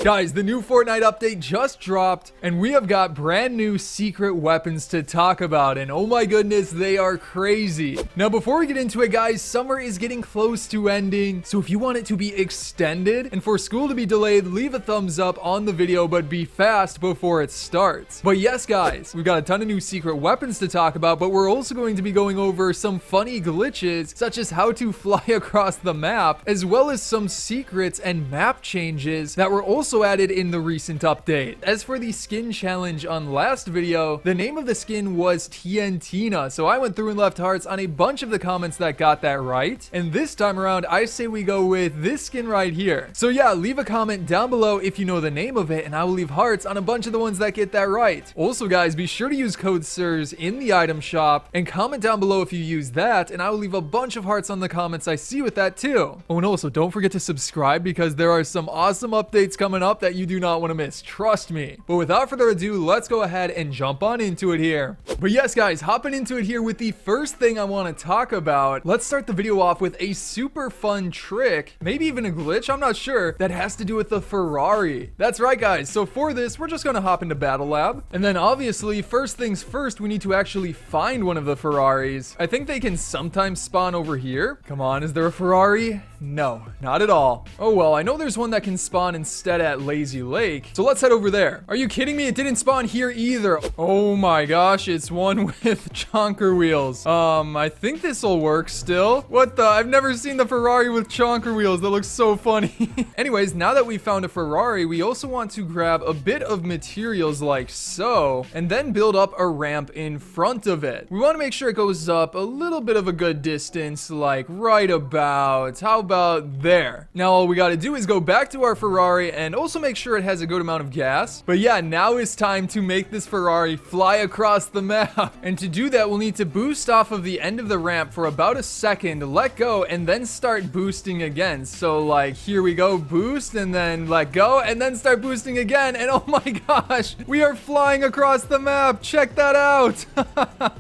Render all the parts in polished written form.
Guys, the new Fortnite update just dropped, and we have got brand new secret weapons to talk about, and oh my goodness, they are crazy. Now, before we get into it, guys, summer is getting close to ending, so if you want it to be extended and for school to be delayed, leave a thumbs up on the video, but be fast before it starts. But yes, guys, we've got a ton of new secret weapons to talk about, but we're also going to be going over some funny glitches, such as how to fly across the map, as well as some secrets and map changes that were also added in the recent update. As for the skin challenge on last video, the name of the skin was TNTina, so I went through and left hearts on a bunch of the comments that got that right, and this time around I say we go with this skin right here. So yeah, leave a comment down below if you know the name of it, and I will leave hearts on a bunch of the ones that get that right. Also guys, be sure to use code SIRS in the item shop, and comment down below if you use that, and I will leave a bunch of hearts on the comments I see with that too. Oh, and also don't forget to subscribe, because there are some awesome updates coming up that you do not want to miss, trust me. But without further ado, let's go ahead and jump on into it here. But yes guys, hopping into it here with the first thing I want to talk about, let's start the video off with a super fun trick, maybe even a glitch, I'm not sure, that has to do with the Ferrari. That's right guys, so for this, we're just going to hop into Battle Lab, and then obviously, first things first, we need to actually find one of the Ferraris. I think they can sometimes spawn over here. Come on, is there a Ferrari? No, not at all. Oh well, I know there's one that can spawn instead at Lazy Lake, so let's head over there. Are you kidding me? It didn't spawn here either. Oh my gosh, it's one with chonker wheels. I think this will work still. What the? I've never seen the Ferrari with chonker wheels. That looks so funny. Anyways, now that we found a Ferrari, we also want to grab a bit of materials like so, and then build up a ramp in front of it. We want to make sure it goes up a little bit of a good distance, like right about, how about there? Now all we got to do is go back to our Ferrari and also make sure it has a good amount of gas. But yeah, now it's time to make this Ferrari fly across the map. And to do that, we'll need to boost off of the end of the ramp for about a second, let go, and then start boosting again. So like, here we go, boost, and then let go, and then start boosting again. And oh my gosh, we are flying across the map. Check that out.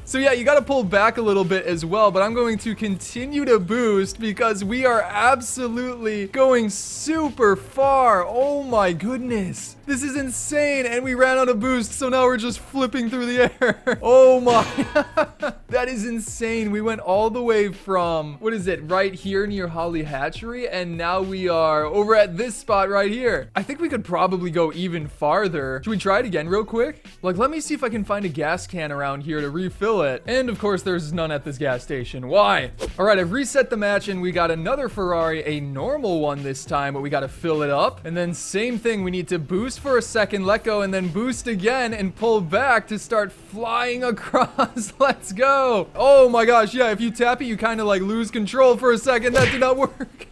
So yeah, you got to pull back a little bit as well, but I'm going to continue to boost because we are absolutely going super far. Oh my goodness. This is insane. And we ran out of boost, so now we're just flipping through the air. Oh my. That is insane. We went all the way from, what is it, right here near Holly Hatchery, and now we are over at this spot right here. I think we could probably go even farther. Should we try it again real quick? Like, let me see if I can find a gas can around here to refill it. And of course, there's none at this gas station. Why? All right, I've reset the match, and we got another Ferrari, a normal one this time, but we got to fill it up. And then same thing, we need to boost for a second, let go, and then boost again and pull back to start flying across. Let's go. Oh my gosh, yeah, if you tap it, you kind of like lose control for a second. That did not work.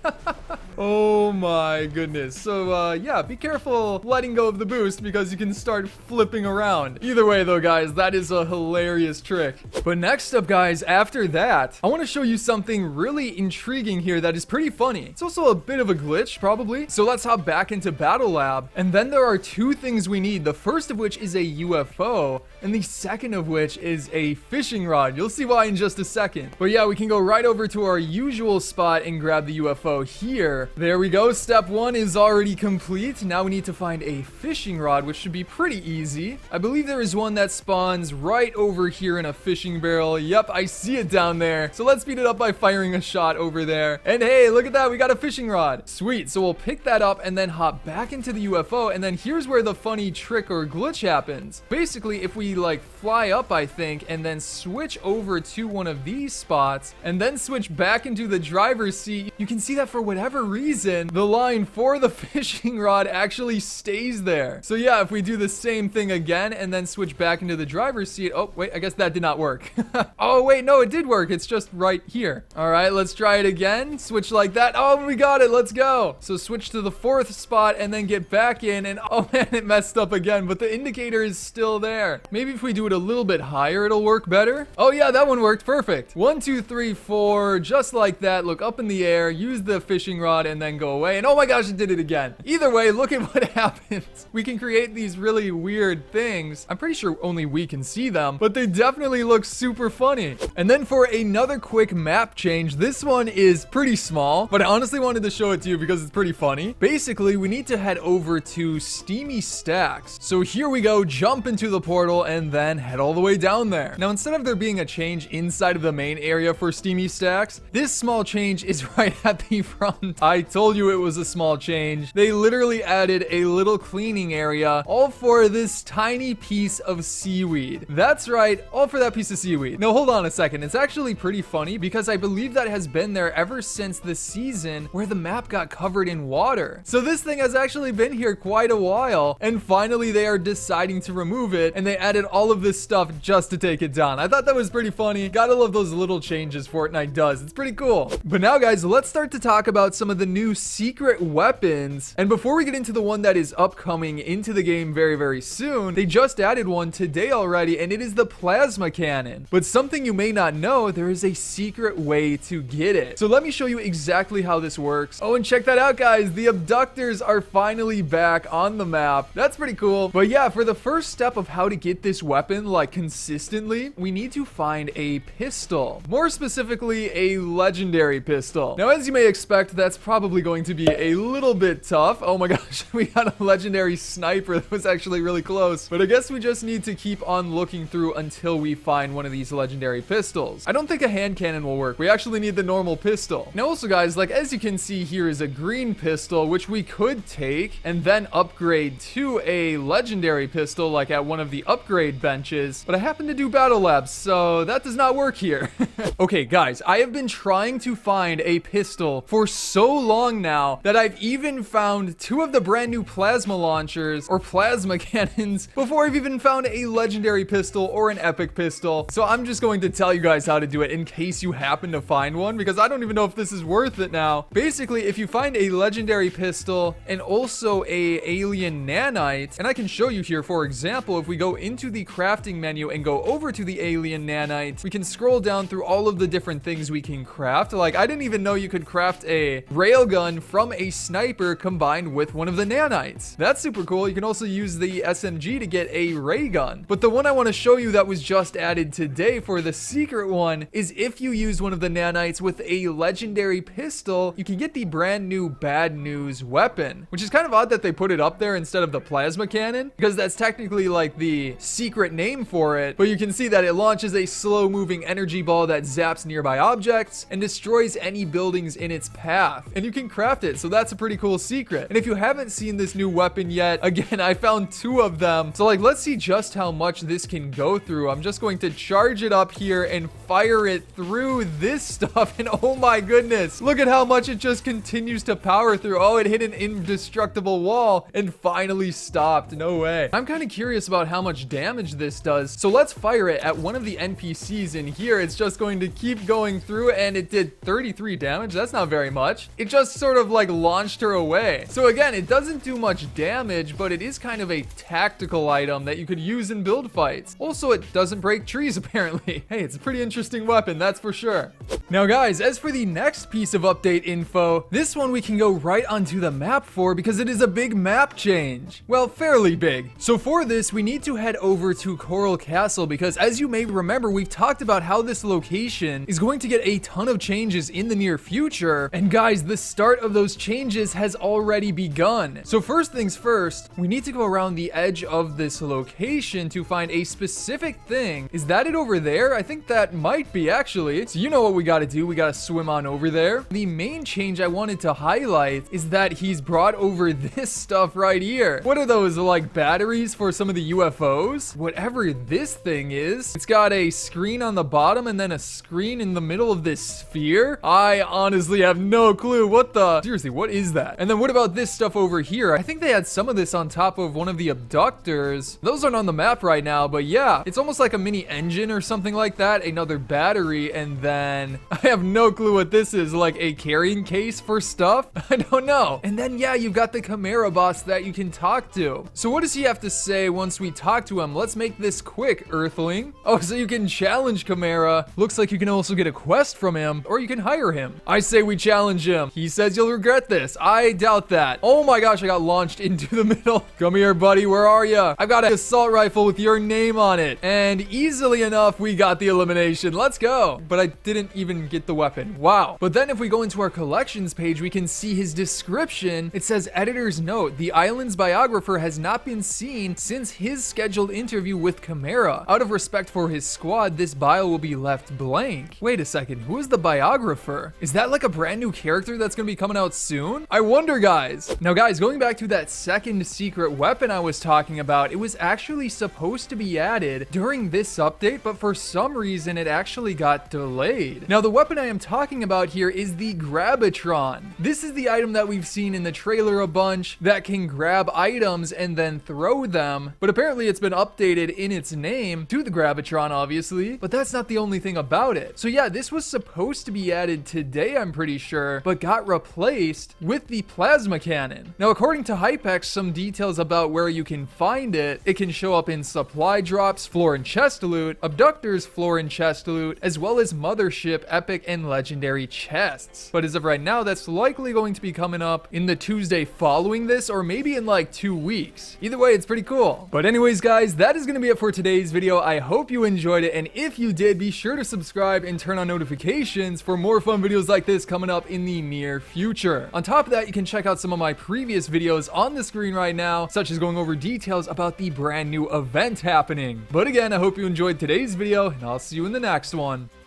Oh my goodness. So yeah, be careful letting go of the boost because you can start flipping around. Either way though, guys, that is a hilarious trick. But next up, guys, after that, I want to show you something really intriguing here that is pretty funny. It's also a bit of a glitch, probably. So let's hop back into Battle Lab. And then there are two things we need. The first of which is a UFO, and the second of which is a fishing rod. You'll see why in just a second. But yeah, we can go right over to our usual spot and grab the UFO here. There we go. Step one is already complete. Now we need to find a fishing rod, which should be pretty easy. I believe there is one that spawns right over here in a fishing barrel. Yep, I see it down there. So let's speed it up by firing a shot over there. And hey, look at that. We got a fishing rod. Sweet. So we'll pick that up and then hop back into the UFO. And then here's where the funny trick or glitch happens. Basically, if we like fly up, I think, and then switch over to one of these spots and then switch back into the driver's seat, you can see that for whatever reason, the line for the fishing rod actually stays there. So yeah, if we do the same thing again and then switch back into the driver's seat, oh wait, I guess that did not work. Oh wait, no, it did work. It's just right here. All right, let's try it again. Switch like that. Oh, we got it. Let's go. So switch to the fourth spot and then get back in, and oh man, it messed up again, but the indicator is still there. Maybe if we do it a little bit higher, it'll work better. Oh yeah, that one worked perfect. 1, 2, 3, 4, just like that. Look up in the air, use the fishing rod, mod and then go away. And oh my gosh, it did it again. Either way, look at what happens. We can create these really weird things. I'm pretty sure only we can see them, but they definitely look super funny. And then for another quick map change, this one is pretty small, but I honestly wanted to show it to you because it's pretty funny. Basically, we need to head over to Steamy Stacks. So here we go, jump into the portal and then head all the way down there. Now, instead of there being a change inside of the main area for Steamy Stacks, this small change is right at the front. I told you it was a small change. They literally added a little cleaning area, all for this tiny piece of seaweed. That's right, all for that piece of seaweed. Now, hold on a second. It's actually pretty funny because I believe that has been there ever since the season where the map got covered in water. So this thing has actually been here quite a while, and finally they are deciding to remove it, and they added all of this stuff just to take it down. I thought that was pretty funny. Gotta love those little changes Fortnite does. It's pretty cool. But now, guys, let's start to talk about some of the new secret weapons. And before we get into the one that is upcoming into the game very, very soon, they just added one today already, and it is the plasma cannon. But something you may not know, there is a secret way to get it. So let me show you exactly how this works. Oh, and check that out, guys. The abductors are finally back on the map. That's pretty cool. But yeah, for the first step of how to get this weapon like consistently, we need to find a pistol. More specifically, a legendary pistol. Now, as you may expect, that's probably going to be a little bit tough. Oh my gosh, we got a legendary sniper that was actually really close. But I guess we just need to keep on looking through until we find one of these legendary pistols. I don't think a hand cannon will work. We actually need the normal pistol. Now also, guys, like as you can see here is a green pistol, which we could take and then upgrade to a legendary pistol like at one of the upgrade benches. But I happen to do battle labs, so that does not work here. Okay, guys, I have been trying to find a pistol for so long now that I've even found two of the brand new plasma launchers or plasma cannons before I've even found a legendary pistol or an epic pistol. So I'm just going to tell you guys how to do it in case you happen to find one, because I don't even know if this is worth it now. Basically, if you find a legendary pistol and also a alien nanite, and I can show you here, for example, if we go into the crafting menu and go over to the alien nanite, we can scroll down through all of the different things we can craft. Like, I didn't even know you could craft a railgun from a sniper combined with one of the nanites. That's super cool. You can also use the SMG to get a ray gun. But the one I want to show you that was just added today for the secret one is if you use one of the nanites with a legendary pistol, you can get the brand new bad news weapon, which is kind of odd that they put it up there instead of the plasma cannon, because that's technically like the secret name for it. But you can see that it launches a slow moving energy ball that zaps nearby objects and destroys any buildings in its path. And you can craft it, so that's a pretty cool secret. And if you haven't seen this new weapon yet, again, I found two of them. So like, let's see just how much this can go through. I'm just going to charge it up here and fire it through this stuff. And oh my goodness, look at how much it just continues to power through. Oh, it hit an indestructible wall and finally stopped. No way. I'm kind of curious about how much damage this does. So let's fire it at one of the NPCs in here. It's just going to keep going through, and it did 33 damage. That's not very much. It just sort of like launched her away. So again, it doesn't do much damage, but it is kind of a tactical item that you could use in build fights. Also, it doesn't break trees apparently. Hey, it's a pretty interesting weapon, that's for sure. Now guys, as for the next piece of update info, this one we can go right onto the map for because it is a big map change. Well, fairly big. So for this, we need to head over to Coral Castle because as you may remember, we've talked about how this location is going to get a ton of changes in the near future. And guys, the start of those changes has already begun. So first things first, we need to go around the edge of this location to find a specific thing. Is that it over there? I think that might be actually. So you know what we got to do. We got to swim on over there. The main change I wanted to highlight is that he's brought over this stuff right here. What are those, like batteries for some of the UFOs? Whatever this thing is. It's got a screen on the bottom and then a screen in the middle of this sphere. I honestly have no clue. Seriously, what is that? And then what about this stuff over here? I think they had some of this on top of one of the abductors. Those aren't on the map right now, but yeah, it's almost like a mini engine or something like that. Another battery, and then I have no clue what this is. Like a carrying case for stuff? I don't know. And then yeah, you've got the Chimera boss that you can talk to. So what does he have to say once we talk to him? Let's make this quick, Earthling. Oh, so you can challenge Chimera. Looks like you can also get a quest from him, or you can hire him. I say we challenge him. He says you'll regret this. I doubt that. Oh my gosh, I got launched into the middle. Come here, buddy. Where are you? I've got an assault rifle with your name on it. And easily enough, we got the elimination. Let's go. But I didn't even get the weapon. Wow. But then if we go into our collections page, we can see his description. It says, editor's note, the island's biographer has not been seen since his scheduled interview with Chimera. Out of respect for his squad, this bio will be left blank. Wait a second. Who is the biographer? Is that like a brand new character that's going to be coming out soon? I wonder, guys. Now, guys, going back to that second secret weapon I was talking about, it was actually supposed to be added during this update, but for some reason it actually got delayed. Now, the weapon I am talking about here is the Grabatron. This is the item that we've seen in the trailer a bunch that can grab items and then throw them, but apparently it's been updated in its name to the Grabatron, obviously, but that's not the only thing about it. So yeah, this was supposed to be added today, I'm pretty sure, but got replaced with the plasma cannon. Now, according to Hypex, some details about where you can find it. It can show up in supply drops, floor and chest loot, abductors, floor and chest loot, as well as mothership, epic, and legendary chests. But as of right now, that's likely going to be coming up in the Tuesday following this, or maybe in like 2 weeks. Either way, it's pretty cool. But anyways, guys, that is going to be it for today's video. I hope you enjoyed it, and if you did, be sure to subscribe and turn on notifications for more fun videos like this coming up in the near future. On top of that, you can check out some of my previous videos on the screen right now, such as going over details about the brand new event happening. But again, I hope you enjoyed today's video, and I'll see you in the next one.